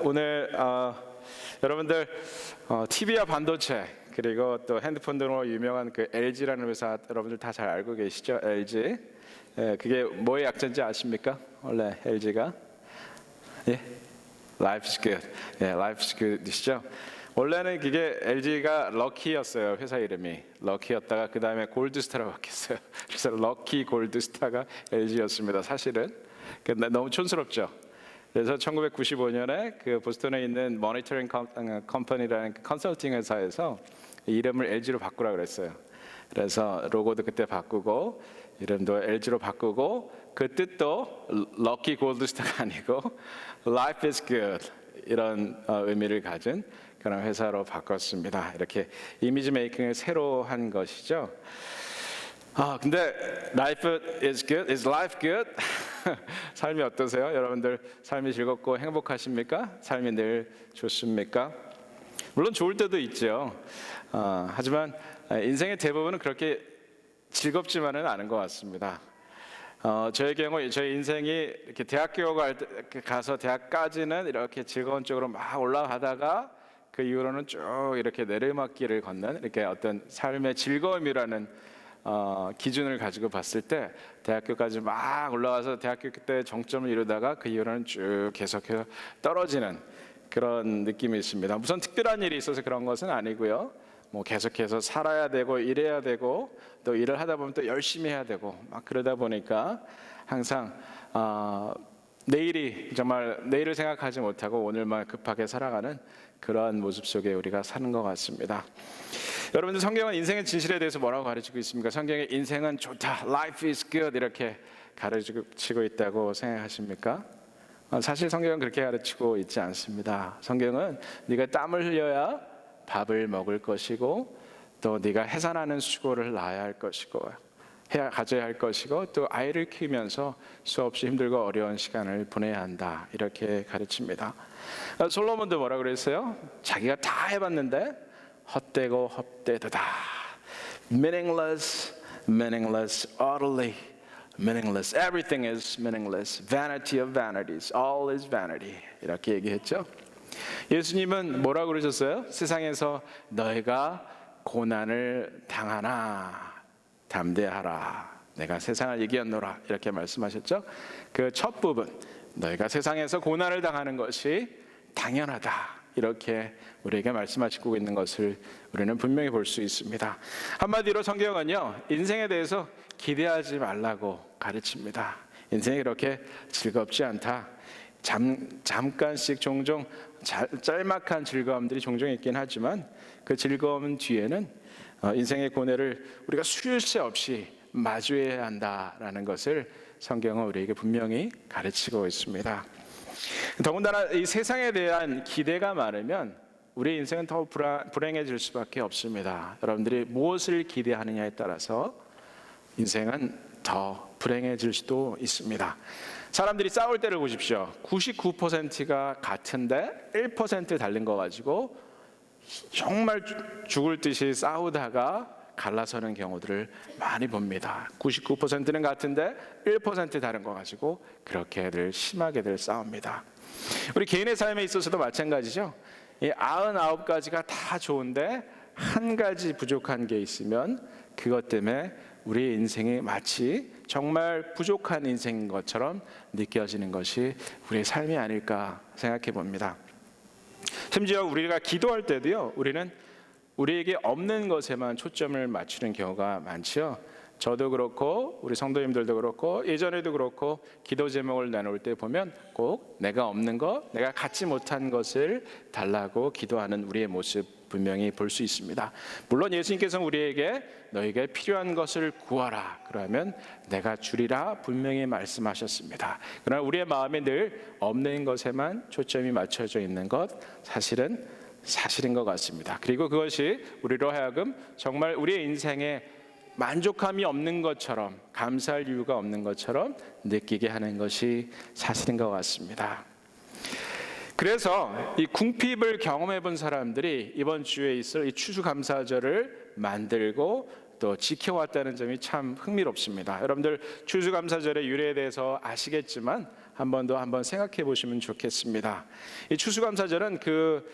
오늘 여러분들 TV와 반도체 그리고 또 핸드폰 등으로 유명한 그 LG라는 회사 여러분들 다 잘 알고 계시죠? LG. 그게 뭐의 약자인지 아십니까? 원래 LG가 Life's Good. Life's Good이시죠? 원래는 그게 LG가 럭키였어요. 회사 이름이 럭키였다가 그 다음에 골드스타로 바뀌었어요. 그래서 럭키 골드스타가 LG였습니다. 사실은. 근데 너무 촌스럽죠. 그래서 1995년에 그 보스턴에 있는 모니터링 컴퍼니라는 컨설팅 회사에서 이름을 LG로 바꾸라 그랬어요. 그래서 로고도 그때 바꾸고 이름도 LG로 바꾸고 그 뜻도 럭키 골드스타가 아니고 Life is good 이런 의미를 가진 그런 회사로 바꿨습니다. 이렇게 이미지 메이킹을 새로 한 것이죠. 근데 life is good, is life good? 삶이 어떠세요? 여러분들 삶이 즐겁고 행복하십니까? 삶이 늘 좋습니까? 물론 좋을 때도 있죠. 하지만 인생의 대부분은 그렇게 즐겁지만은 않은 것 같습니다. 저의 경우 저희 인생이 이렇게 대학교 가서 대학까지는 이렇게 즐거운 쪽으로 막 올라가다가 그 이후로는 쭉 이렇게 내리막길을 걷는 이렇게 어떤 삶의 즐거움이라는 기준을 가지고 봤을 때 대학교까지 막 올라가서 대학교 때 정점을 이루다가 그 이후로는 쭉 계속해서 떨어지는 그런 느낌이 있습니다. 무슨 특별한 일이 있어서 그런 것은 아니고요. 뭐 계속해서 살아야 되고 일해야 되고 또 일을 하다 보면 또 열심히 해야 되고 막 그러다 보니까 항상 내일이 정말 내일을 생각하지 못하고 오늘만 급하게 살아가는 그러한 모습 속에 우리가 사는 것 같습니다. 여러분들 성경은 인생의 진실에 대해서 뭐라고 가르치고 있습니까? 성경에 인생은 좋다, life is good 이렇게 가르치고 있다고 생각하십니까? 사실 성경은 그렇게 가르치고 있지 않습니다. 성경은 네가 땀을 흘려야 밥을 먹을 것이고 또 네가 해산하는 수고를 낳아야 할 것이고 가져야 할 것이고 또 아이를 키우면서 수없이 힘들고 어려운 시간을 보내야 한다 이렇게 가르칩니다. 솔로몬도 뭐라 그랬어요? 자기가 다 해봤는데 헛되고 헛되도다. Meaningless, meaningless, utterly meaningless. Everything is meaningless. Vanity of vanities. All is vanity. 이렇게 얘기했죠. 예수님은 뭐라고 그러셨어요? 세상에서 너희가 고난을 당하나 담대하라. 내가 세상을 이겼노라. 이렇게 말씀하셨죠. 그 첫 부분, 너희가 세상에서 고난을 당하는 것이 당연하다. 이렇게 우리에게 말씀하시고 있는 것을 우리는 분명히 볼 수 있습니다. 한마디로 성경은요, 인생에 대해서 기대하지 말라고 가르칩니다. 인생이 그렇게 즐겁지 않다. 잠깐씩 종종 짤막한 즐거움들이 종종 있긴 하지만 그 즐거움 뒤에는 인생의 고뇌를 우리가 쉴 새 없이 마주해야 한다라는 것을 성경은 우리에게 분명히 가르치고 있습니다. 더군다나 이 세상에 대한 기대가 많으면 우리 인생은 더 불행해질 수밖에 없습니다. 여러분들이 무엇을 기대하느냐에 따라서 인생은 더 불행해질 수도 있습니다. 사람들이 싸울 때를 보십시오. 99%가 같은데 1% 다른 거 가지고 정말 죽을 듯이 싸우다가 갈라서는 경우들을 많이 봅니다. 99%는 같은데 1% 다른 거 가지고 그렇게들 심하게들 싸웁니다. 우리 개인의 삶에 있어서도 마찬가지죠. 이 99가지가 다 좋은데 한 가지 부족한 게 있으면 그것 때문에 우리 인생이 마치 정말 부족한 인생인 것처럼 느껴지는 것이 우리의 삶이 아닐까 생각해 봅니다. 심지어 우리가 기도할 때도요, 우리는 우리에게 없는 것에만 초점을 맞추는 경우가 많죠. 저도 그렇고 우리 성도님들도 그렇고 예전에도 그렇고 기도 제목을 나눌 때 보면 꼭 내가 없는 것, 내가 갖지 못한 것을 달라고 기도하는 우리의 모습 분명히 볼 수 있습니다. 물론 예수님께서는 우리에게 너에게 필요한 것을 구하라 그러면 내가 주리라 분명히 말씀하셨습니다. 그러나 우리의 마음에 늘 없는 것에만 초점이 맞춰져 있는 것 사실인 것 같습니다. 그리고 그것이 우리로 하여금 정말 우리의 인생에 만족함이 없는 것처럼 감사할 이유가 없는 것처럼 느끼게 하는 것이 사실인 것 같습니다. 그래서 이 궁핍을 경험해 본 사람들이 이번 주에 있을 이 추수감사절을 만들고 또 지켜왔다는 점이 참 흥미롭습니다. 여러분들 추수감사절의 유래에 대해서 아시겠지만 한 번 더 생각해 보시면 좋겠습니다. 이 추수감사절은 그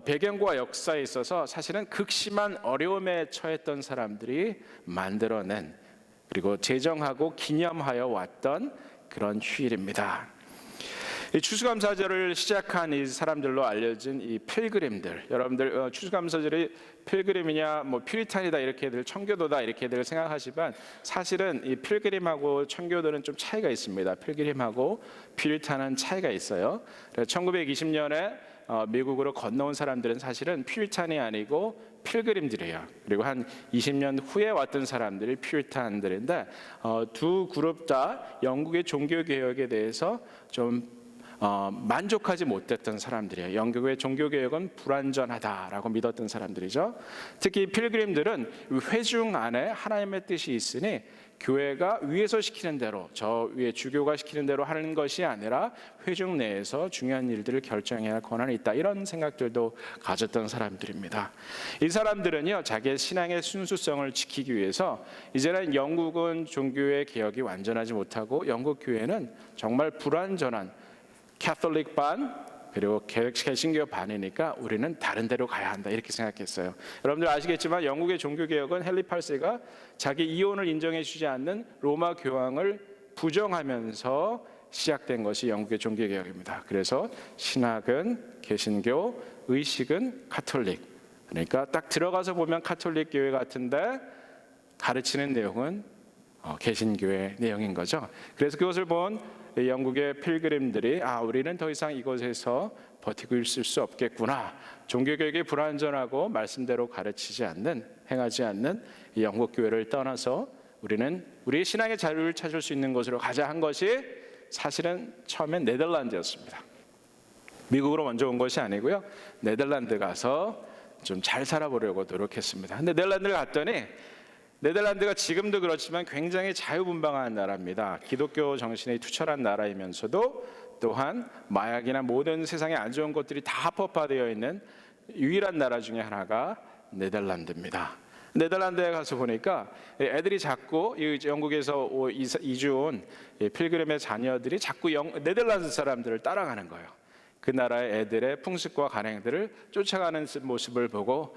배경과 역사에 있어서 사실은 극심한 어려움에 처했던 사람들이 만들어낸 그리고 제정하고 기념하여 왔던 그런 휴일입니다. 이 추수감사절을 시작한 이 사람들로 알려진 이 필그림들, 여러분들 추수감사절이 필그림이냐 뭐 퓨리탄이다 이렇게들 청교도다 이렇게들 생각하지만 사실은 이 필그림하고 청교도는 좀 차이가 있습니다. 필그림하고 퓨리탄은 차이가 있어요. 1920년에 미국으로 건너온 사람들은 사실은 퓨리탄이 아니고 필그림들이에요. 그리고 한 20년 후에 왔던 사람들이 퓨리탄들인데 두 그룹 다 영국의 종교 개혁에 대해서 좀 만족하지 못했던 사람들이에요. 영국의 종교개혁은 불완전하다라고 믿었던 사람들이죠. 특히 필그림들은 회중 안에 하나님의 뜻이 있으니 교회가 위에서 시키는 대로 저 위에 주교가 시키는 대로 하는 것이 아니라 회중 내에서 중요한 일들을 결정해야 할 권한이 있다, 이런 생각들도 가졌던 사람들입니다. 이 사람들은요, 자기의 신앙의 순수성을 지키기 위해서 이제는 영국은 종교의 개혁이 완전하지 못하고 영국 교회는 정말 불완전한 캐톨릭 반 그리고 개신교 반이니까 우리는 다른 데로 가야 한다, 이렇게 생각했어요. 여러분들 아시겠지만 영국의 종교개혁은 헨리 8세가 자기 이혼을 인정해 주지 않는 로마 교황을 부정하면서 시작된 것이 영국의 종교개혁입니다. 그래서 신학은 개신교, 의식은 카톨릭, 그러니까 딱 들어가서 보면 카톨릭 교회 같은데 가르치는 내용은 개신교의 내용인 거죠. 그래서 그것을 본 영국의 필그림들이 우리는 더 이상 이곳에서 버티고 있을 수 없겠구나. 종교개혁이 불완전하고 말씀대로 가르치지 않는, 행하지 않는 이 영국 교회를 떠나서 우리는 우리의 신앙의 자유를 찾을 수 있는 곳으로 가자 한 것이 사실은 처음엔 네덜란드였습니다. 미국으로 먼저 온 것이 아니고요, 네덜란드 가서 좀 잘 살아보려고 노력했습니다. 근데 네덜란드를 갔더니 네덜란드가 지금도 그렇지만 굉장히 자유분방한 나라입니다. 기독교 정신이 투철한 나라이면서도 또한 마약이나 모든 세상에 안 좋은 것들이 다 합법화되어 있는 유일한 나라 중에 하나가 네덜란드입니다. 네덜란드에 가서 보니까 애들이 자꾸 영국에서 이주 온 필그림의 자녀들이 자꾸 네덜란드 사람들을 따라가는 거예요. 그 나라의 애들의 풍습과 관행들을 쫓아가는 모습을 보고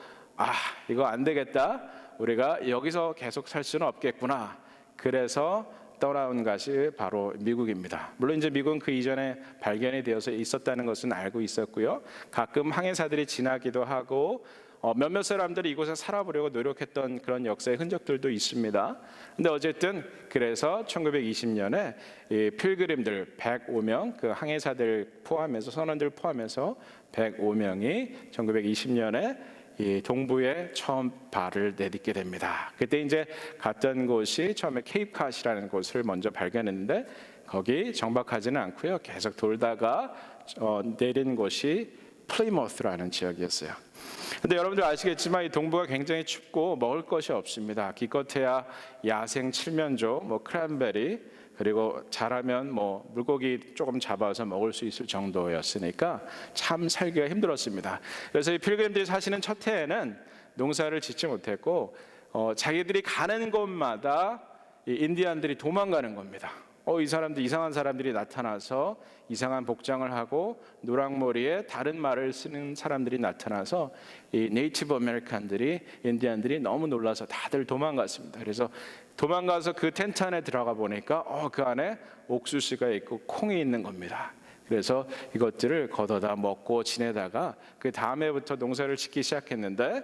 이거 안 되겠다, 우리가 여기서 계속 살 수는 없겠구나. 그래서 떠나온 것이 바로 미국입니다. 물론 이제 미국은 그 이전에 발견이 되어서 있었다는 것은 알고 있었고요. 가끔 항해사들이 지나기도 하고 몇몇 사람들이 이곳에 살아보려고 노력했던 그런 역사의 흔적들도 있습니다. 근데 어쨌든 그래서 1920년에 이 필그림들 105명, 그 항해사들 포함해서 선원들 포함해서 105명이 1920년에 이 동부에 처음 발을 내딛게 됩니다. 그때 이제 갔던 곳이 처음에 케이프캇이라는 곳을 먼저 발견했는데 거기 정박하지는 않고요, 계속 돌다가 내린 곳이 플리머스라는 지역이었어요. 근데 여러분들 아시겠지만 이 동부가 굉장히 춥고 먹을 것이 없습니다. 기껏해야 야생 칠면조, 크랜베리, 그리고 잘하면 물고기 조금 잡아서 먹을 수 있을 정도였으니까 참 살기가 힘들었습니다. 그래서 이 필그림들이 사시는 첫 해에는 농사를 짓지 못했고 자기들이 가는 곳마다 이 인디안들이 도망가는 겁니다. 이 사람들, 이상한 사람들이 나타나서 이상한 복장을 하고 노랑머리에 다른 말을 쓰는 사람들이 나타나서 이 네이티브 아메리칸들이, 인디안들이 너무 놀라서 다들 도망갔습니다. 그래서 도망가서 그 텐트 안에 들어가 보니까 그 안에 옥수수가 있고 콩이 있는 겁니다. 그래서 이것들을 걷어다 먹고 지내다가 그 다음해부터 농사를 짓기 시작했는데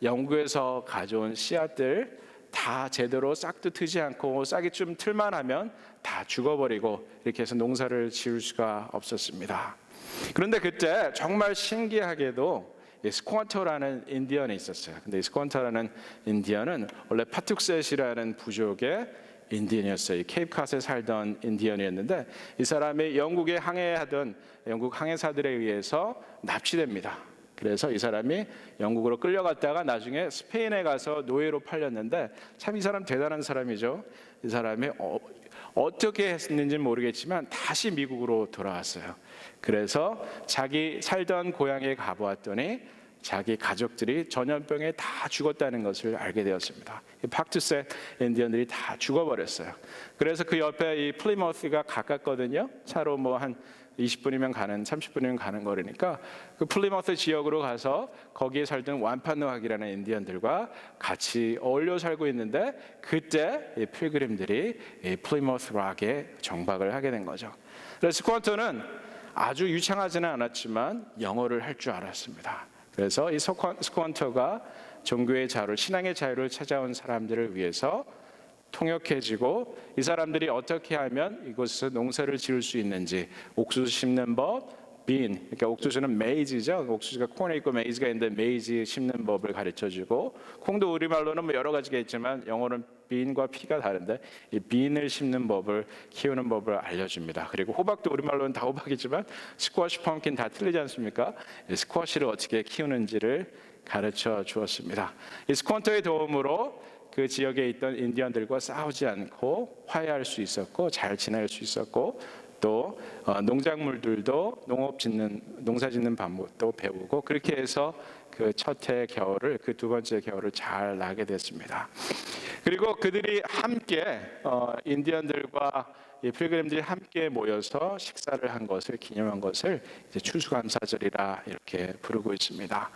영국에서 가져온 씨앗들 다 제대로 싹도 트지 않고 싹이 좀 틀만 하면 다 죽어버리고 이렇게 해서 농사를 지을 수가 없었습니다. 그런데 그때 정말 신기하게도 스쿼터라는 인디언이 있었어요. 근데 이 스쿼터라는 인디언은 원래 파툭셋이라는 부족의 인디언이었어요. 케이프캇에 살던 인디언이었는데 이 사람이 영국에 항해하던 영국 항해사들에 의해서 납치됩니다. 그래서 이 사람이 영국으로 끌려갔다가 나중에 스페인에 가서 노예로 팔렸는데 참 이 사람 대단한 사람이죠. 이 사람이 어떻게 했는지는 모르겠지만 다시 미국으로 돌아왔어요. 그래서 자기 살던 고향에 가보았더니 자기 가족들이 전염병에 다 죽었다는 것을 알게 되었습니다. 팍투세 인디언들이 다 죽어버렸어요. 그래서 그 옆에 이 플리머스가 가깝거든요. 차로 뭐 한 20분이면 가는, 30분이면 가는 거리니까 그 플리머스 지역으로 가서 거기에 살던 완파누악이라는 인디언들과 같이 어울려 살고 있는데, 그때 이 필그림들이 이 플리머스 락에 정박을 하게 된 거죠. 그래서 스쿼터는 아주 유창하지는 않았지만 영어를 할 줄 알았습니다. 그래서 이 스쿼터가 종교의 자유, 신앙의 자유를 찾아온 사람들을 위해서 통역해지고, 이 사람들이 어떻게 하면 이곳에서 농사를 지을 수 있는지, 옥수수 심는 법, 그러니까 옥수수는 메이즈죠. 옥수수가 콘에 있고 메이즈가 있는데 메이즈 심는 법을 가르쳐주고, 콩도 우리말로는 뭐 여러 가지가 있지만 영어는 빈과 피가 다른데 이 빈을 심는 법을, 키우는 법을 알려줍니다. 그리고 호박도 우리말로는 다 호박이지만 스쿼시, 펌킨 다 틀리지 않습니까? 스쿼시를 어떻게 키우는지를 가르쳐 주었습니다. 이 스쿼터의 도움으로 그 지역에 있던 인디언들과 싸우지 않고 화해할 수 있었고, 잘 지낼 수 있었고, 또 농작물들도 농사 짓는 방법도 배우고, 그렇게 해서 그 첫 해 겨울을, 그 두 번째 겨울을 잘 나게 됐습니다. 그리고 그들이 함께 인디언들과 이 필그림들이 함께 모여서 식사를 한 것을 기념한 것을 이제 추수감사절이라 이렇게 부르고 있습니다.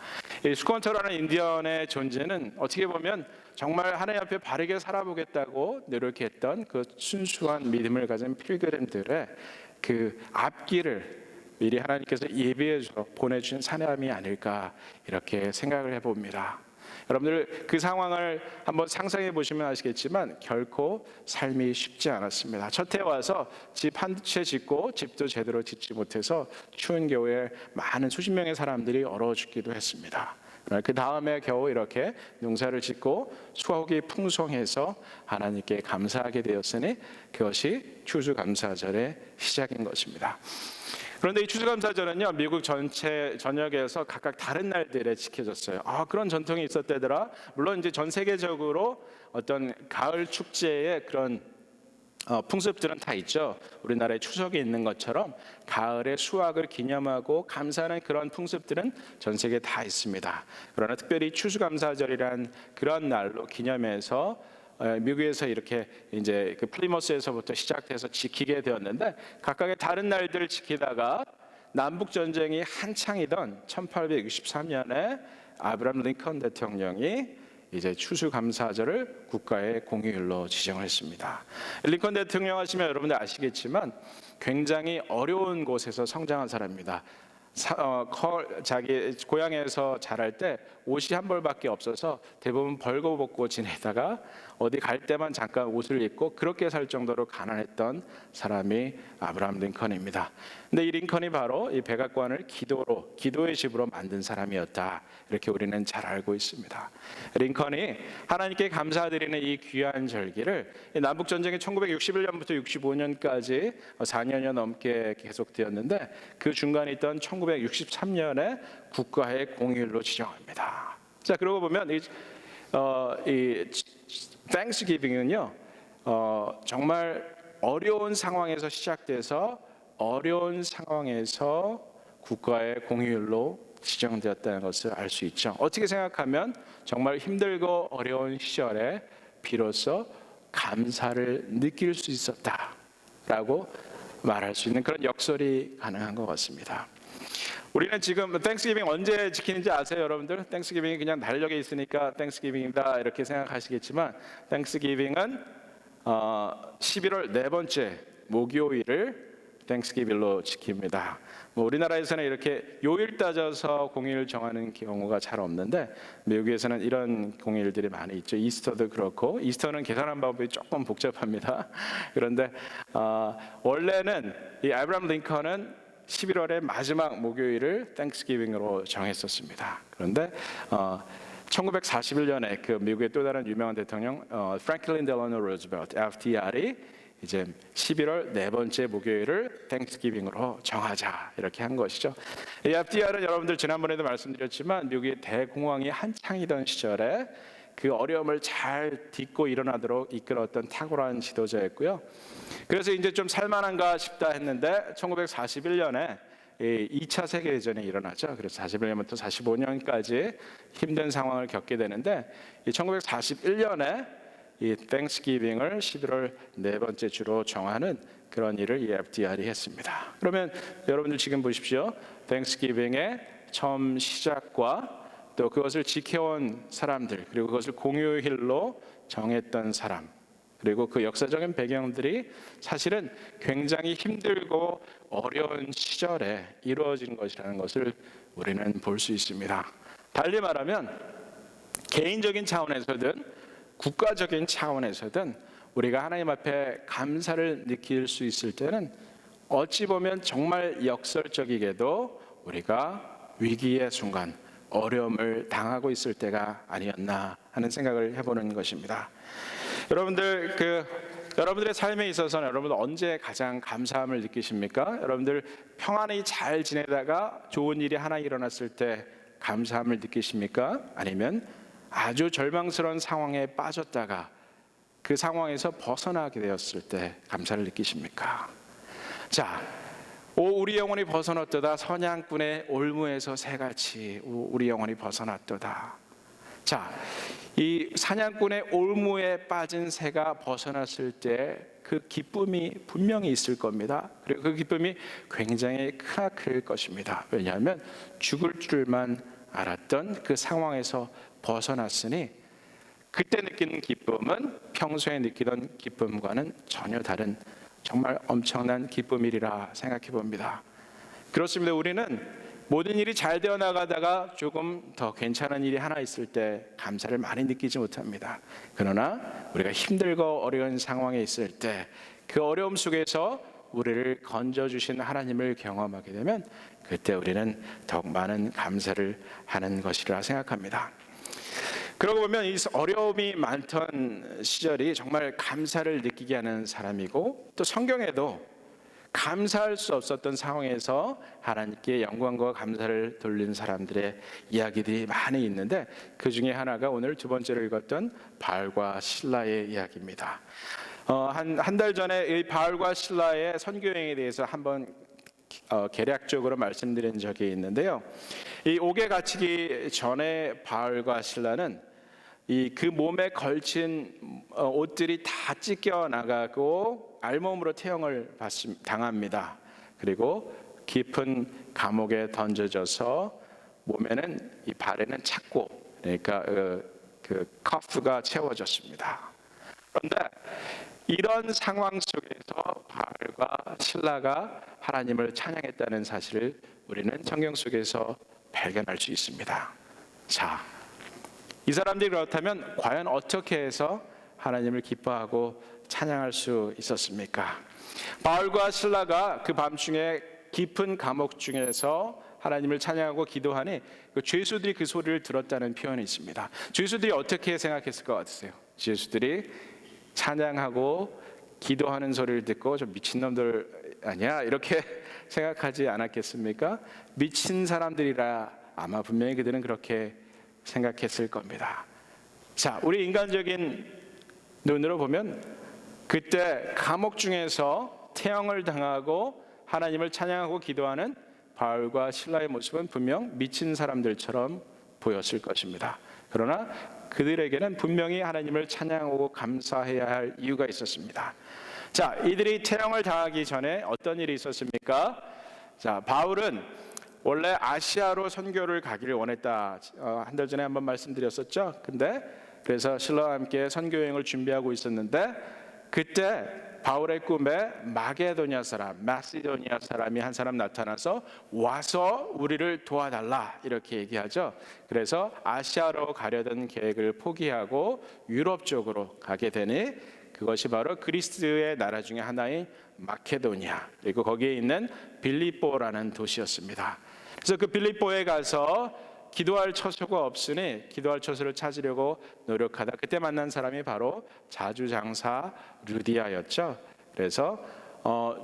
이 스쿼터라는 인디언의 존재는 어떻게 보면 정말 하나님 앞에 바르게 살아보겠다고 노력했던 그 순수한 믿음을 가진 필그림들의 그 앞길을 미리 하나님께서 예비해서 보내주신 사람이 아닐까, 이렇게 생각을 해봅니다. 여러분들 그 상황을 한번 상상해 보시면 아시겠지만 결코 삶이 쉽지 않았습니다. 첫 해 와서 집 한 채 짓고 집도 제대로 짓지 못해서 추운 겨울에 많은 수십 명의 사람들이 얼어 죽기도 했습니다. 그 다음에 겨우 이렇게 농사를 짓고 수확이 풍성해서 하나님께 감사하게 되었으니 그것이 추수감사절의 시작인 것입니다. 그런데 이 추수감사절은요, 미국 전역에서 각각 다른 날들에 지켜졌어요. 그런 전통이 있었대더라. 물론 이제 전 세계적으로 어떤 가을 축제의 그런 풍습들은 다 있죠. 우리나라에 추석이 있는 것처럼 가을의 수확을 기념하고 감사하는 그런 풍습들은 전 세계에 다 있습니다. 그러나 특별히 추수감사절이란 그런 날로 기념해서 미국에서 이렇게 이제 그 플리머스에서부터 시작돼서 지키게 되었는데, 각각의 다른 날들을 지키다가 남북 전쟁이 한창이던 1863년에 아브라함 링컨 대통령이 이제 추수감사절을 국가의 공휴일로 지정했습니다. 링컨 대통령 하시면 여러분들 아시겠지만 굉장히 어려운 곳에서 성장한 사람입니다. 자기 고향에서 자랄 때 옷이 한 벌밖에 없어서 대부분 벌거벗고 지내다가 어디 갈 때만 잠깐 옷을 입고 그렇게 살 정도로 가난했던 사람이 아브라함 링컨입니다. 근데 이 링컨이 바로 이 백악관을 기도의 집으로 만든 사람이었다, 이렇게 우리는 잘 알고 있습니다. 링컨이 하나님께 감사드리는 이 귀한 절기를 남북 전쟁이 1961년부터 65년까지 4년여 넘게 계속되었는데, 그 중간에 있던 1963년에 국가의 공휴일로 지정합니다. 자, 그러고 보면 이 Thanksgiving은요, 정말 어려운 상황에서 시작돼서 어려운 상황에서 국가의 공휴일로 지정되었다는 것을 알 수 있죠. 어떻게 생각하면 정말 힘들고 어려운 시절에 비로소 감사를 느낄 수 있었다라고 말할 수 있는 그런 역설이 가능한 것 같습니다. 우리는 지금 땡스기빙 언제 지키는지 아세요, 여러분들? 땡스기빙이 그냥 달력에 있으니까 땡스기빙이다 이렇게 생각하시겠지만, 땡스기빙은 11월 네 번째 목요일을 땡스기빙으로 지킵니다. 우리나라에서는 이렇게 요일 따져서 공휴일 정하는 경우가 잘 없는데, 미국에서는 이런 공휴일들이 많이 있죠. 이스터도 그렇고, 이스터는 계산하는 방법이 조금 복잡합니다. 그런데 원래는 이 아브라함 링컨은 11월의 마지막 목요일을 땡스기빙으로 정했었습니다. 그런데 1941년에 그 미국의 또 다른 유명한 대통령 프랭클린 델라노 루즈벨트 FDR이 이제 11월 네 번째 목요일을 땡스기빙으로 정하자, 이렇게 한 것이죠. 이 FDR은 여러분들 지난번에도 말씀드렸지만 미국의 대공황이 한창이던 시절에 그 어려움을 잘 딛고 일어나도록 이끌었던 탁월한 지도자였고요. 그래서 이제 좀 살만한가 싶다 했는데 1941년에 2차 세계대전이 일어나죠. 그래서 41년부터 45년까지 힘든 상황을 겪게 되는데 1941년에 이 땡스기빙을 11월 네 번째 주로 정하는 그런 일을 이 FDR이 했습니다. 그러면 여러분들 지금 보십시오. 땡스기빙의 처음 시작과 또 그것을 지켜온 사람들, 그리고 그것을 공휴일로 정했던 사람, 그리고 그 역사적인 배경들이 사실은 굉장히 힘들고 어려운 시절에 이루어진 것이라는 것을 우리는 볼 수 있습니다. 달리 말하면 개인적인 차원에서든 국가적인 차원에서든 우리가 하나님 앞에 감사를 느낄 수 있을 때는 어찌 보면 정말 역설적이게도 우리가 위기의 순간, 어려움을 당하고 있을 때가 아니었나 하는 생각을 해보는 것입니다. 여러분들의 삶에 있어서는 여러분 언제 가장 감사함을 느끼십니까? 여러분들 평안히 잘 지내다가 좋은 일이 하나 일어났을 때 감사함을 느끼십니까? 아니면 아주 절망스러운 상황에 빠졌다가 그 상황에서 벗어나게 되었을 때 감사를 느끼십니까? 자, 오 우리 영혼이 벗어났도다. 선양꾼의 올무에서 새같이 우리 영혼이 벗어났도다. 자, 이 사냥꾼의 올무에 빠진 새가 벗어났을 때 그 기쁨이 분명히 있을 겁니다. 그리고 그 기쁨이 굉장히 크나클 것입니다. 왜냐하면 죽을 줄만 알았던 그 상황에서 벗어났으니 그때 느끼는 기쁨은 평소에 느끼던 기쁨과는 전혀 다른 정말 엄청난 기쁨이리라 생각해 봅니다. 그렇습니다. 우리는 모든 일이 잘 되어 나가다가 조금 더 괜찮은 일이 하나 있을 때 감사를 많이 느끼지 못합니다. 그러나 우리가 힘들고 어려운 상황에 있을 때 그 어려움 속에서 우리를 건져주신 하나님을 경험하게 되면 그때 우리는 더욱 많은 감사를 하는 것이라 생각합니다. 그러고 보면 이 어려움이 많던 시절이 정말 감사를 느끼게 하는 사람이고, 또 성경에도 감사할 수 없었던 상황에서 하나님께 영광과 감사를 돌린 사람들의 이야기들이 많이 있는데, 그 중에 하나가 오늘 두 번째로 읽었던 바알과 실라의 이야기입니다. 한 달 전에 이 바알과 실라의 선교 여행에 대해서 한번 개략적으로 말씀드린 적이 있는데요. 이 옥에 갇히기 전에 바알과 실라는 그 몸에 걸친 옷들이 다 찢겨 나가고 알몸으로 태형을 당합니다. 그리고 깊은 감옥에 던져져서 몸에는 이 발에는 착고, 그러니까 그 커프가 채워졌습니다. 그런데 이런 상황 속에서 바알과 실라가 하나님을 찬양했다는 사실을 우리는 성경 속에서 발견할 수 있습니다. 자, 이 사람들이 그렇다면 과연 어떻게 해서 하나님을 기뻐하고 찬양할 수 있었습니까? 바울과 실라가 그 밤중에 깊은 감옥 중에서 하나님을 찬양하고 기도하니 그 죄수들이 그 소리를 들었다는 표현이 있습니다. 죄수들이 어떻게 생각했을 것 같으세요? 죄수들이 찬양하고 기도하는 소리를 듣고 저 미친놈들 아니야? 이렇게 생각하지 않았겠습니까? 미친 사람들이라 아마 분명히 그들은 그렇게 생각했을 겁니다. 자, 우리 인간적인 눈으로 보면 그때 감옥 중에서 태형을 당하고 하나님을 찬양하고 기도하는 바울과 실라의 모습은 분명 미친 사람들처럼 보였을 것입니다. 그러나 그들에게는 분명히 하나님을 찬양하고 감사해야 할 이유가 있었습니다. 자, 이들이 태형을 당하기 전에 어떤 일이 있었습니까? 자, 바울은 원래 아시아로 선교를 가기를 원했다. 한 달 전에 한번 말씀드렸었죠. 근데 그래서 실라와 함께 선교 여행을 준비하고 있었는데 그때 바울의 꿈에 마게도니아 사람, 마시도니아 사람이 한 사람 나타나서 와서 우리를 도와달라 이렇게 얘기하죠. 그래서 아시아로 가려던 계획을 포기하고 유럽 쪽으로 가게 되니 그것이 바로 그리스의 나라 중에 하나인 마케도니아, 그리고 거기에 있는 빌립보라는 도시였습니다. 그래서 그 빌립보에 가서 기도할 처소가 없으니 기도할 처소를 찾으려고 노력하다 그때 만난 사람이 바로 자주장사 루디아였죠. 그래서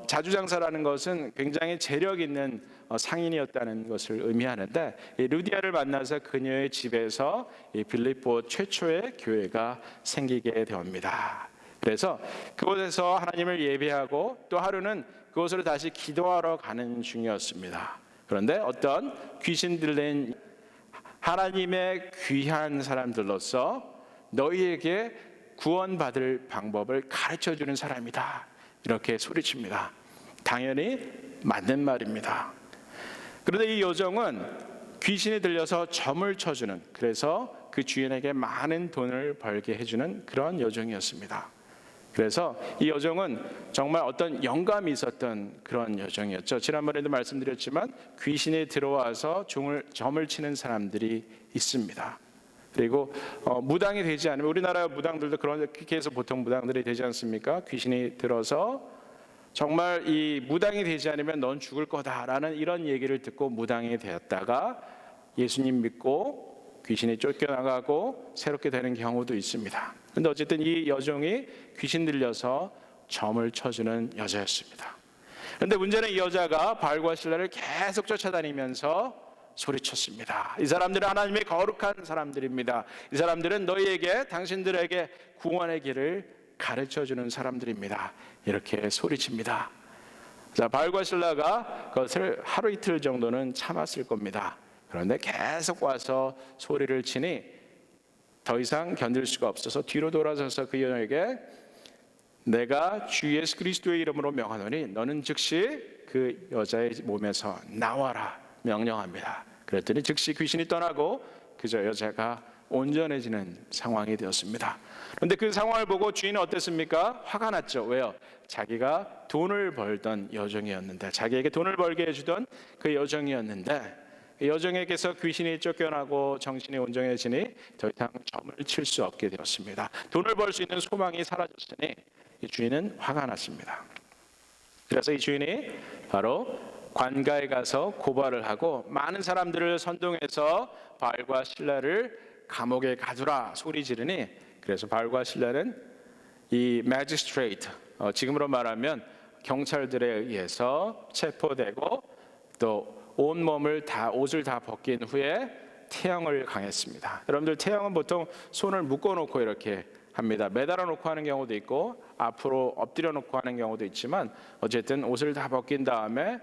자주장사라는 것은 굉장히 재력 있는 상인이었다는 것을 의미하는데, 이 루디아를 만나서 그녀의 집에서 이 빌립보 최초의 교회가 생기게 됩니다. 그래서 그곳에서 하나님을 예배하고 또 하루는 그곳으로 다시 기도하러 가는 중이었습니다. 그런데 어떤 귀신 들린 하나님의 귀한 사람들로서 너희에게 구원받을 방법을 가르쳐주는 사람이다, 이렇게 소리칩니다. 당연히 맞는 말입니다. 그런데 이 여종은 귀신이 들려서 점을 쳐주는, 그래서 그 주인에게 많은 돈을 벌게 해주는 그런 여종이었습니다. 그래서 이 여종은 정말 어떤 영감이 있었던 그런 여종이었죠. 지난번에도 말씀드렸지만 귀신이 들어와서 점을 치는 사람들이 있습니다. 그리고 무당이 되지 않으면, 우리나라 무당들도 그렇게 해서 보통 무당들이 되지 않습니까? 귀신이 들어서 정말 이 무당이 되지 않으면 넌 죽을 거다라는 이런 얘기를 듣고 무당이 되었다가 예수님 믿고 귀신이 쫓겨나가고 새롭게 되는 경우도 있습니다. 그런데 어쨌든 이 여종이 귀신 들려서 점을 쳐주는 여자였습니다. 그런데 문제는 이 여자가 바알과 신라를 계속 쫓아다니면서 소리쳤습니다. 이 사람들은 하나님의 거룩한 사람들입니다. 이 사람들은 너희에게, 당신들에게 구원의 길을 가르쳐주는 사람들입니다. 이렇게 소리칩니다. 자, 바알과 신라가 그것을 하루 이틀 정도는 참았을 겁니다. 그런데 계속 와서 소리를 치니 더 이상 견딜 수가 없어서 뒤로 돌아서서 그 여자에게 내가 주 예수 그리스도의 이름으로 명하노니 너는 즉시 그 여자의 몸에서 나와라 명령합니다. 그랬더니 즉시 귀신이 떠나고 그저 여자가 온전해지는 상황이 되었습니다. 그런데 그 상황을 보고 주인은 어땠습니까? 화가 났죠. 왜요? 자기가 돈을 벌던 여종이었는데, 자기에게 돈을 벌게 해주던 그 여종이었는데, 여종에게서 귀신이 쫓겨나고 정신이 온전해지니 더 이상 점을 칠 수 없게 되었습니다. 돈을 벌 수 있는 소망이 사라졌으니 이 주인은 화가 났습니다. 그래서 이 주인이 바로 관가에 가서 고발을 하고 많은 사람들을 선동해서 바알과 신라를 감옥에 가두라 소리 지르니, 그래서 바알과 신라는 이 매지스트레이트, 지금으로 말하면 경찰들에 의해서 체포되고 또 온몸을 다, 옷을 다 벗긴 후에 태형을 강했습니다. 여러분들 태형은 보통 손을 묶어놓고 이렇게 합니다. 매달아 놓고 하는 경우도 있고 앞으로 엎드려 놓고 하는 경우도 있지만 어쨌든 옷을 다 벗긴 다음에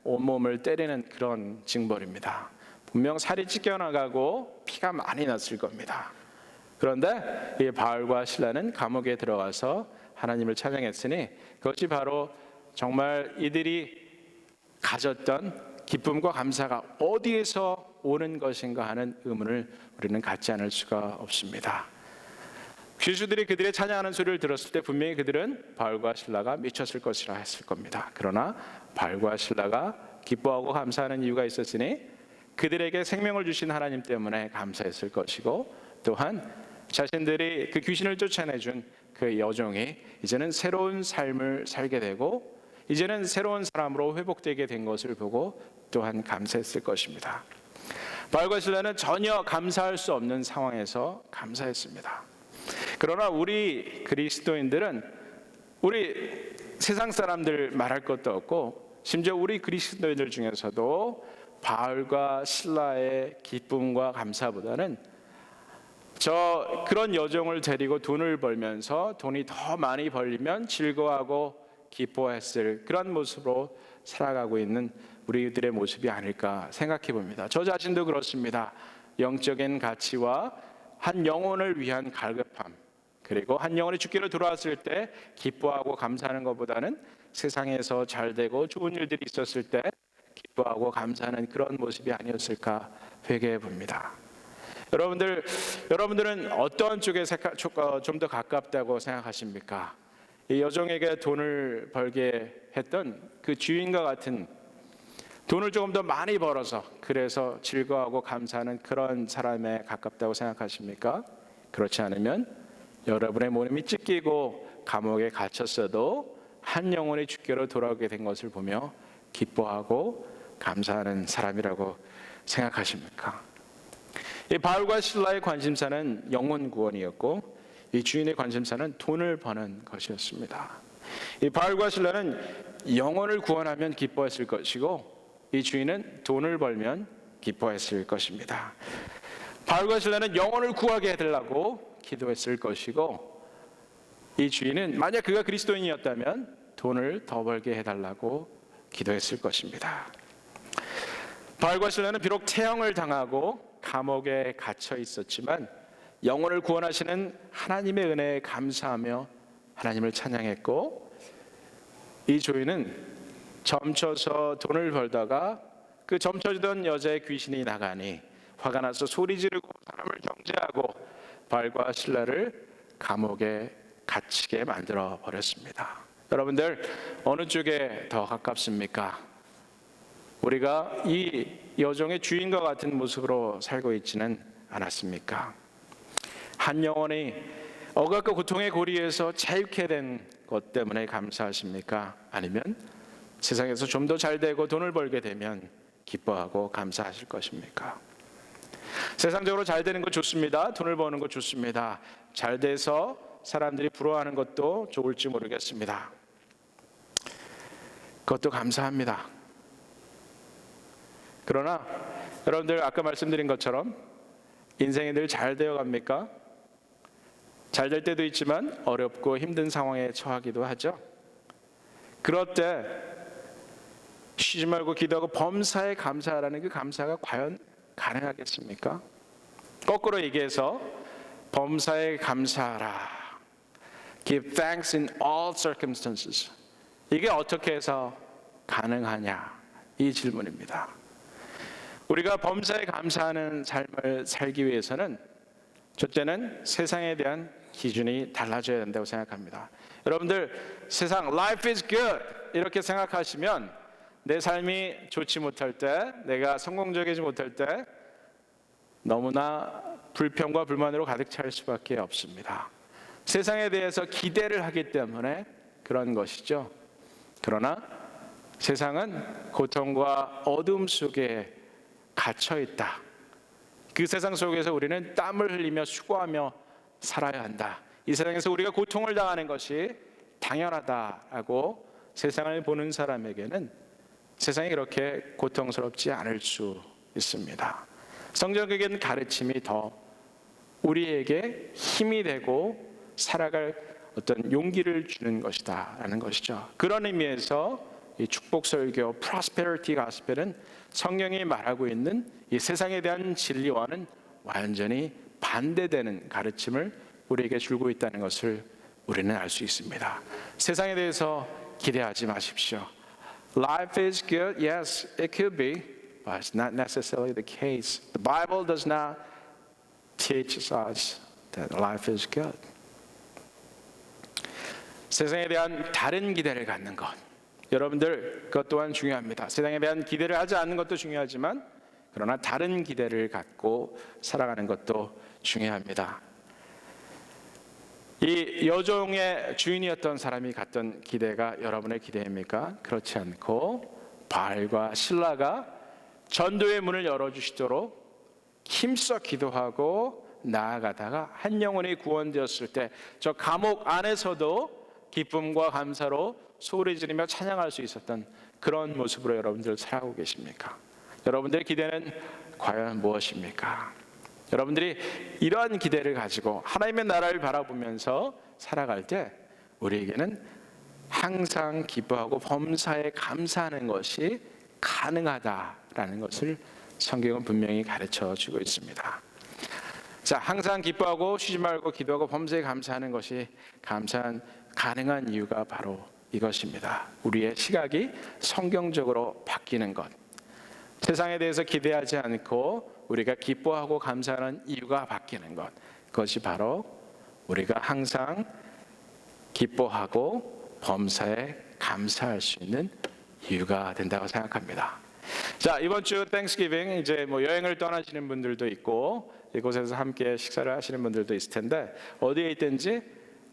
온몸을 때리는 그런 징벌입니다. 분명 살이 찢겨나가고 피가 많이 났을 겁니다. 그런데 이 바알과 신라는 감옥에 들어가서 하나님을 찬양했으니 그것이 바로 정말 이들이 가졌던 기쁨과 감사가 어디에서 오는 것인가 하는 의문을 우리는 갖지 않을 수가 없습니다. 귀수들이 그들의 찬양하는 소리를 들었을 때 분명히 그들은 바알과 신라가 미쳤을 것이라 했을 겁니다. 그러나 바알과 신라가 기뻐하고 감사하는 이유가 있었으니 그들에게 생명을 주신 하나님 때문에 감사했을 것이고, 또한 자신들이 그 귀신을 쫓아내준 그 여종이 이제는 새로운 삶을 살게 되고 이제는 새로운 사람으로 회복되게 된 것을 보고 또한 감사했을 것입니다. 바알과 신라는 전혀 감사할 수 없는 상황에서 감사했습니다. 그러나 우리 그리스도인들은, 우리 세상 사람들 말할 것도 없고 심지어 우리 그리스도인들 중에서도 바알과 신라의 기쁨과 감사보다는 그런 여종을 데리고 돈을 벌면서 돈이 더 많이 벌리면 즐거워하고 기뻐했을 그런 모습으로 살아가고 있는 우리들의 모습이 아닐까 생각해 봅니다. 저 자신도 그렇습니다. 영적인 가치와 한 영혼을 위한 갈급함, 그리고 한 영혼이 주께로 돌아왔을 때 기뻐하고 감사하는 것보다는 세상에서 잘 되고 좋은 일들이 있었을 때 기뻐하고 감사하는 그런 모습이 아니었을까 회개해 봅니다. 여러분들은 어떤 쪽에 좀 더 가깝다고 생각하십니까? 이 여종에게 돈을 벌게 했던 그 주인과 같은, 돈을 조금 더 많이 벌어서 그래서 즐거워하고 감사하는 그런 사람에 가깝다고 생각하십니까? 그렇지 않으면 여러분의 몸이 찢기고 감옥에 갇혔어도 한 영혼이 주께로 돌아오게 된 것을 보며 기뻐하고 감사하는 사람이라고 생각하십니까? 이 바알과 신라의 관심사는 영혼 구원이었고 이 주인의 관심사는 돈을 버는 것이었습니다. 이 바알과 신라는 영혼을 구원하면 기뻐했을 것이고 이 주인은 돈을 벌면 기뻐했을 것입니다. 바알과 신라는 영혼을 구하게 해달라고 기도했을 것이고 이 주인은 만약 그가 그리스도인이었다면 돈을 더 벌게 해달라고 기도했을 것입니다. 바울과 실라는 비록 태형을 당하고 감옥에 갇혀 있었지만 영혼을 구원하시는 하나님의 은혜에 감사하며 하나님을 찬양했고, 이 조이는 점쳐서 돈을 벌다가 그 점쳐주던 여자의 귀신이 나가니 화가 나서 소리 지르고 사람을 경제하고 바울과 실라를 감옥에 갇히게 만들어 버렸습니다. 여러분들, 어느 쪽에 더 가깝습니까? 우리가 이 여종의 주인과 같은 모습으로 살고 있지는 않았습니까? 한 영혼이 억압과 고통의 고리에서 자유케 된 것 때문에 감사하십니까? 아니면 세상에서 좀 더 잘 되고 돈을 벌게 되면 기뻐하고 감사하실 것입니까? 세상적으로 잘 되는 거 좋습니다. 돈을 버는 거 좋습니다. 잘 돼서 사람들이 부러워하는 것도 좋을지 모르겠습니다. 그것도 감사합니다. 그러나 여러분들, 아까 말씀드린 것처럼 인생이 늘 잘 되어 갑니까? 잘 될 때도 있지만 어렵고 힘든 상황에 처하기도 하죠. 그럴 때 쉬지 말고 기도하고 범사에 감사하라는 그 감사가 과연 가능하겠습니까? 거꾸로 얘기해서 범사에 감사하라, Give thanks in all circumstances, 이게 어떻게 해서 가능하냐, 이 질문입니다. 우리가 범사에 감사하는 삶을 살기 위해서는 첫째는 세상에 대한 기준이 달라져야 된다고 생각합니다. 여러분들, 세상 life is good 이렇게 생각하시면 내 삶이 좋지 못할 때, 내가 성공적이지 못할 때 너무나 불평과 불만으로 가득 찰 수밖에 없습니다. 세상에 대해서 기대를 하기 때문에 그런 것이죠. 그러나 세상은 고통과 어둠 속에 갇혀 있다. 그 세상 속에서 우리는 땀을 흘리며 수고하며 살아야 한다. 이 세상에서 우리가 고통을 당하는 것이 당연하다라고 세상을 보는 사람에게는 세상이 그렇게 고통스럽지 않을 수 있습니다. 성경적인 가르침이 더 우리에게 힘이 되고 살아갈 어떤 용기를 주는 것이다라는 것이죠. 그런 의미에서 이 축복설교, 프로스페리티 가스펠은 성경이 말하고 있는 이 세상에 대한 진리와는 완전히 반대되는 가르침을 우리에게 주고 있다는 것을 우리는 알 수 있습니다. 세상에 대해서 기대하지 마십시오. Life is good, yes, it could be, but it's not necessarily the case. The Bible does not teach us that life is good. 세상에 대한 다른 기대를 갖는 것, 여러분들, 그것 또한 중요합니다. 세상에 대한 기대를 하지 않는 것도 중요하지만 그러나 다른 기대를 갖고 살아가는 것도 중요합니다. 이 여종의 주인이었던 사람이 갖던 기대가 여러분의 기대입니까? 그렇지 않고 바울과 실라가 전도의 문을 열어주시도록 힘써 기도하고 나아가다가 한 영혼이 구원되었을 때 저 감옥 안에서도 기쁨과 감사로 소리 지르며 찬양할 수 있었던 그런 모습으로 여러분들 살아가고 계십니까? 여러분들의 기대는 과연 무엇입니까? 여러분들이 이러한 기대를 가지고 하나님의 나라를 바라보면서 살아갈 때 우리에게는 항상 기뻐하고 범사에 감사하는 것이 가능하다라는 것을 성경은 분명히 가르쳐 주고 있습니다. 자, 항상 기뻐하고 쉬지 말고 기도하고 범사에 감사하는 것이 가능한 이유가 바로 이것입니다. 우리의 시각이 성경적으로 바뀌는 것, 세상에 대해서 기대하지 않고 우리가 기뻐하고 감사하는 이유가 바뀌는 것, 그것이 바로 우리가 항상 기뻐하고 범사에 감사할 수 있는 이유가 된다고 생각합니다. 자, 이번 주 땡스기빙, 이제 여행을 떠나시는 분들도 있고 이곳에서 함께 식사를 하시는 분들도 있을 텐데, 어디에 있든지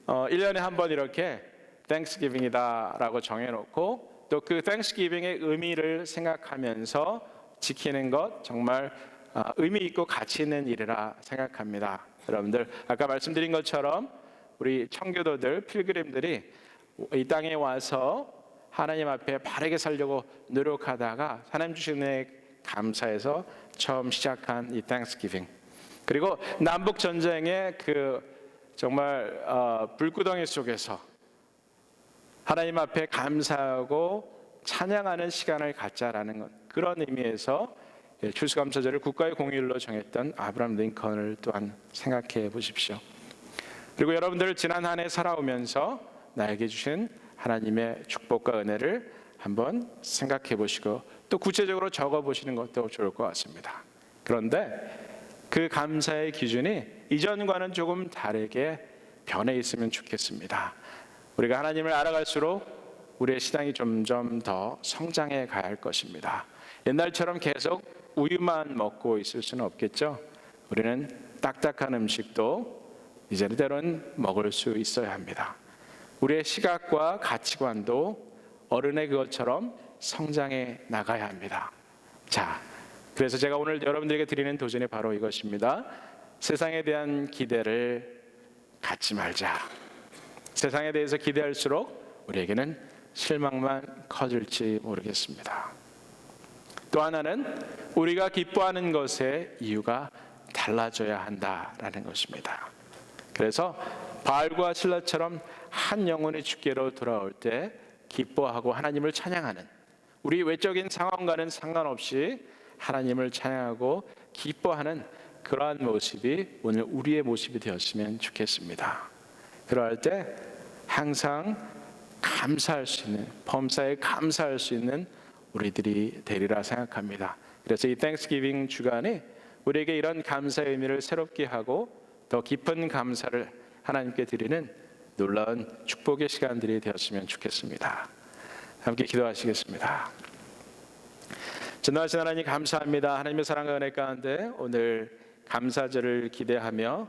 1년에 한 번 이렇게 땡스기빙이다라고 정해놓고 또 그 땡스기빙의 의미를 생각하면서 지키는 것, 정말 의미 있고 가치 있는 일이라 생각합니다. 여러분들, 아까 말씀드린 것처럼 우리 청교도들, 필그림들이 이 땅에 와서 하나님 앞에 바르게 살려고 노력하다가 하나님 주신 은혜에 감사해서 처음 시작한 이 땡스기빙, 그리고 남북 전쟁의 그 정말 불구덩이 속에서 하나님 앞에 감사하고 찬양하는 시간을 갖자라는 것, 그런 의미에서 추수감사절을 국가의 공휴일로 정했던 아브라함 링컨을 또한 생각해 보십시오. 그리고 여러분들 지난 한 해 살아오면서 나에게 주신 하나님의 축복과 은혜를 한번 생각해 보시고 또 구체적으로 적어 보시는 것도 좋을 것 같습니다. 그런데 그 감사의 기준이 이전과는 조금 다르게 변해 있으면 좋겠습니다. 우리가 하나님을 알아갈수록 우리의 신앙이 점점 더 성장해 가야 할 것입니다. 옛날처럼 계속 우유만 먹고 있을 수는 없겠죠. 우리는 딱딱한 음식도 이제는 때로는 먹을 수 있어야 합니다. 우리의 시각과 가치관도 어른의 그것처럼 성장해 나가야 합니다. 자, 그래서 제가 오늘 여러분들에게 드리는 도전이 바로 이것입니다. 세상에 대한 기대를 갖지 말자. 세상에 대해서 기대할수록 우리에게는 실망만 커질지 모르겠습니다. 또 하나는 우리가 기뻐하는 것의 이유가 달라져야 한다라는 것입니다. 그래서 바알과 실라처럼 한 영혼이 주께로 돌아올 때 기뻐하고 하나님을 찬양하는, 우리 외적인 상황과는 상관없이 하나님을 찬양하고 기뻐하는 그러한 모습이 오늘 우리의 모습이 되었으면 좋겠습니다. 그러할 때 항상 감사할 수 있는, 범사에 감사할 수 있는 우리들이 되리라 생각합니다. 그래서 이 땡스기빙 주간이 우리에게 이런 감사의 의미를 새롭게 하고 더 깊은 감사를 하나님께 드리는 놀라운 축복의 시간들이 되었으면 좋겠습니다. 함께 기도하시겠습니다. 전능하신 하나님 감사합니다. 하나님의 사랑과 은혜 가운데 오늘 감사절을 기대하며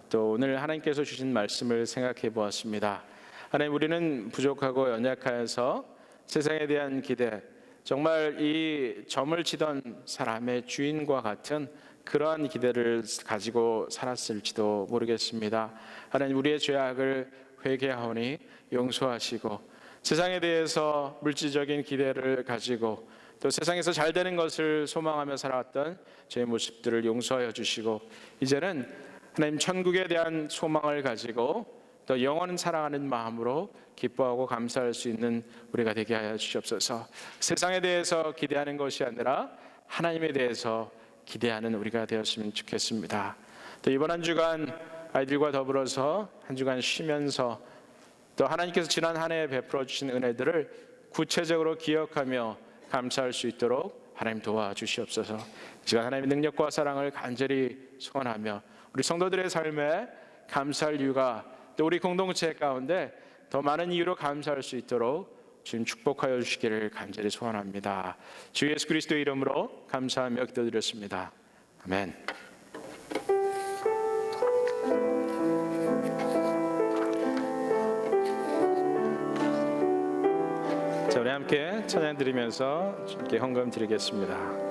또 오늘 하나님께서 주신 말씀을 생각해 보았습니다. 하나님, 우리는 부족하고 연약하여서 세상에 대한 기대, 정말 이 점을 치던 사람의 주인과 같은 그러한 기대를 가지고 살았을지도 모르겠습니다. 하나님, 우리의 죄악을 회개하오니 용서하시고 세상에 대해서 물질적인 기대를 가지고 또 세상에서 잘 되는 것을 소망하며 살아왔던 저의 모습들을 용서하여 주시고 이제는 하나님 천국에 대한 소망을 가지고 또 영원한 사랑하는 마음으로 기뻐하고 감사할 수 있는 우리가 되게 하여 주시옵소서. 세상에 대해서 기대하는 것이 아니라 하나님에 대해서 기대하는 우리가 되었으면 좋겠습니다. 또 이번 한 주간 아이들과 더불어서 한 주간 쉬면서 또 하나님께서 지난 한 해 베풀어 주신 은혜들을 구체적으로 기억하며 감사할 수 있도록 하나님 도와주시옵소서. 이 시간 하나님의 능력과 사랑을 간절히 소원하며 우리 성도들의 삶에 감사할 이유가 또 우리 공동체 가운데 더 많은 이유로 감사할 수 있도록 주님 축복하여 주시기를 간절히 소원합니다. 주 예수 그리스도의 이름으로 감사하며 기도드렸습니다. 아멘. 자, 우리 함께 찬양 드리면서 주님께 헌금 드리겠습니다.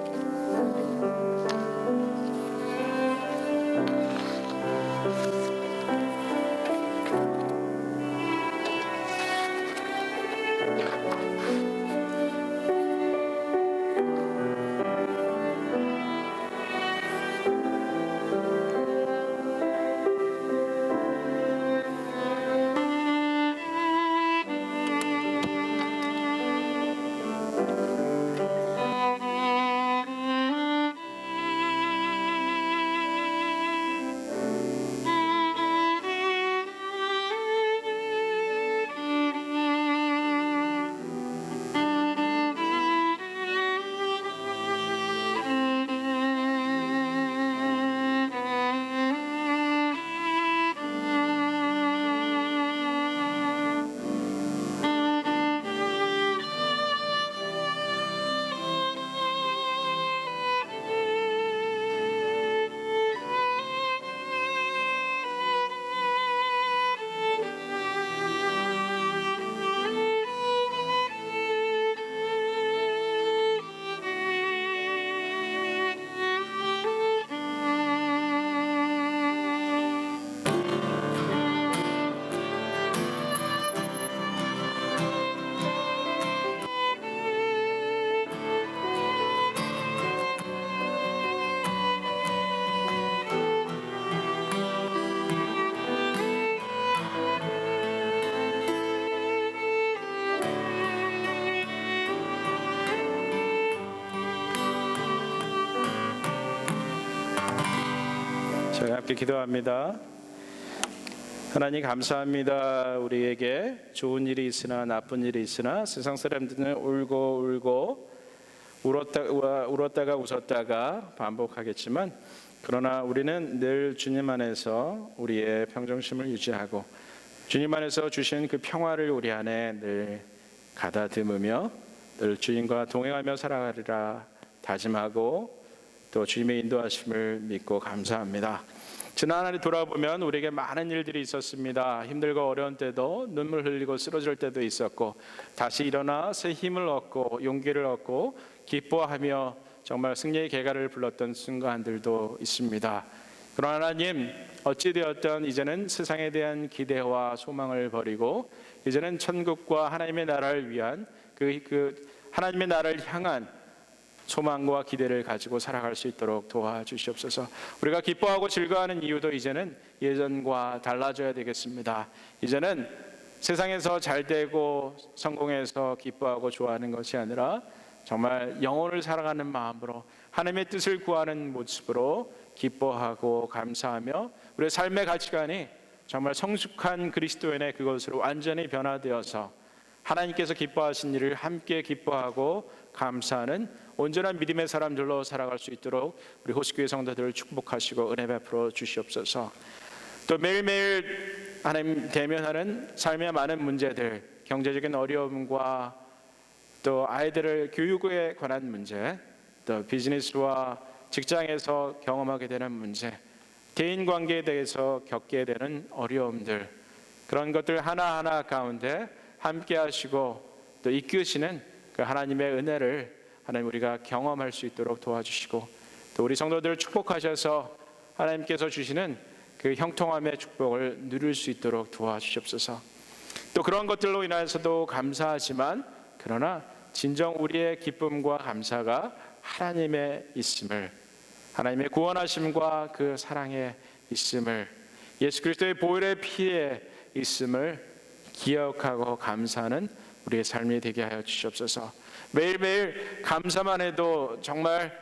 함께 기도합니다. 하나님 감사합니다. 우리에게 좋은 일이 있으나 나쁜 일이 있으나 세상 사람들은 울고 울었다가 웃었다가 반복하겠지만 그러나 우리는 늘 주님 안에서 우리의 평정심을 유지하고 주님 안에서 주신 그 평화를 우리 안에 늘 가다듬으며 늘 주님과 동행하며 살아가리라 다짐하고 또 주님의 인도하심을 믿고 감사합니다. 지난 한 해 돌아보면 우리에게 많은 일들이 있었습니다. 힘들고 어려운 때도 눈물 흘리고 쓰러질 때도 있었고 다시 일어나 새 힘을 얻고 용기를 얻고 기뻐하며 정말 승리의 개가를 불렀던 순간들도 있습니다. 그러나 하나님 어찌되었든 이제는 세상에 대한 기대와 소망을 버리고 이제는 천국과 하나님의 나라를 위한 그 하나님의 나라를 향한 소망과 기대를 가지고 살아갈 수 있도록 도와주시옵소서. 우리가 기뻐하고 즐거워하는 이유도 이제는 예전과 달라져야 되겠습니다. 이제는 세상에서 잘 되고 성공해서 기뻐하고 좋아하는 것이 아니라 정말 영혼을 살아가는 마음으로 하나님의 뜻을 구하는 모습으로 기뻐하고 감사하며 우리의 삶의 가치관이 정말 성숙한 그리스도인의 그것으로 완전히 변화되어서 하나님께서 기뻐하신 일을 함께 기뻐하고 감사하는 온전한 믿음의 사람들로 살아갈 수 있도록 우리 호시교회 성도들을 축복하시고 은혜 베풀어 주시옵소서. 또 매일매일 하나님 대면하는 삶의 많은 문제들, 경제적인 어려움과 또 아이들을 교육에 관한 문제, 또 비즈니스와 직장에서 경험하게 되는 문제, 대인 관계에 대해서 겪게 되는 어려움들, 그런 것들 하나하나 가운데 함께 하시고 또 이끄시는 그 하나님의 은혜를 하나님 우리가 경험할 수 있도록 도와주시고 또 우리 성도들을 축복하셔서 하나님께서 주시는 그 형통함의 축복을 누릴 수 있도록 도와주시옵소서. 또 그런 것들로 인해서도 감사하지만 그러나 진정 우리의 기쁨과 감사가 하나님의 있음을, 하나님의 구원하심과 그 사랑에 있음을, 예수 그리스도의 보혈의 피에 있음을 기억하고 감사하는 우리의 삶이 되게 하여 주시옵소서. 매일매일 감사만 해도 정말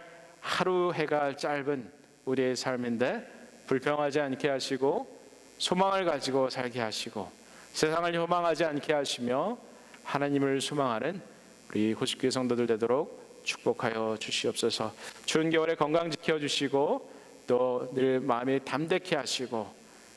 하루 해가 짧은 우리의 삶인데 불평하지 않게 하시고 소망을 가지고 살게 하시고 세상을 혐오하지 않게 하시며 하나님을 소망하는 우리 호시교회 성도들 되도록 축복하여 주시옵소서. 추운 겨울에 건강 지켜주시고 또 늘 마음이 담대케 하시고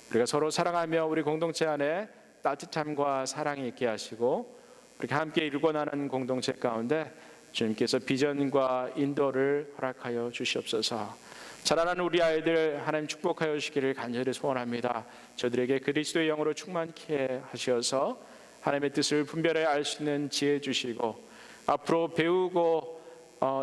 우리가 서로 사랑하며 우리 공동체 안에 따뜻함과 사랑이 있게 하시고 그렇게 함께 일궈나가는 공동체 가운데 주님께서 비전과 인도를 허락하여 주시옵소서. 자라나는 우리 아이들 하나님 축복하여 주시기를 간절히 소원합니다. 저들에게 그리스도의 영으로 충만케 하셔서 하나님의 뜻을 분별해 알 수 있는 지혜 주시고 앞으로 배우고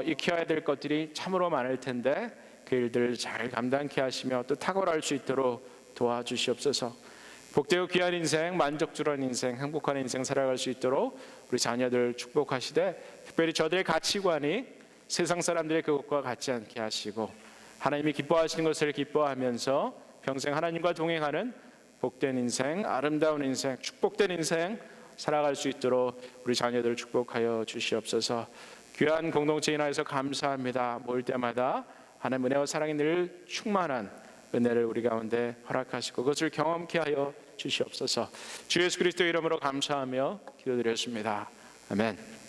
익혀야 될 것들이 참으로 많을 텐데 그 일들을 잘 감당케 하시며 또 탁월할 수 있도록 도와주시옵소서. 복되고 귀한 인생, 만족스러운 인생, 행복한 인생 살아갈 수 있도록 우리 자녀들 축복하시되 특별히 저들의 가치관이 세상 사람들의 그것과 같지 않게 하시고 하나님이 기뻐하시는 것을 기뻐하면서 평생 하나님과 동행하는 복된 인생, 아름다운 인생, 축복된 인생 살아갈 수 있도록 우리 자녀들을 축복하여 주시옵소서. 귀한 공동체 인하여서 감사합니다. 모일 때마다 하나님 은혜와 사랑이 늘 충만한 은혜를 우리 가운데 허락하시고 그것을 경험케 하여 주시옵소서. 주 예수 그리스도의 이름으로 감사하며 기도드렸습니다. 아멘.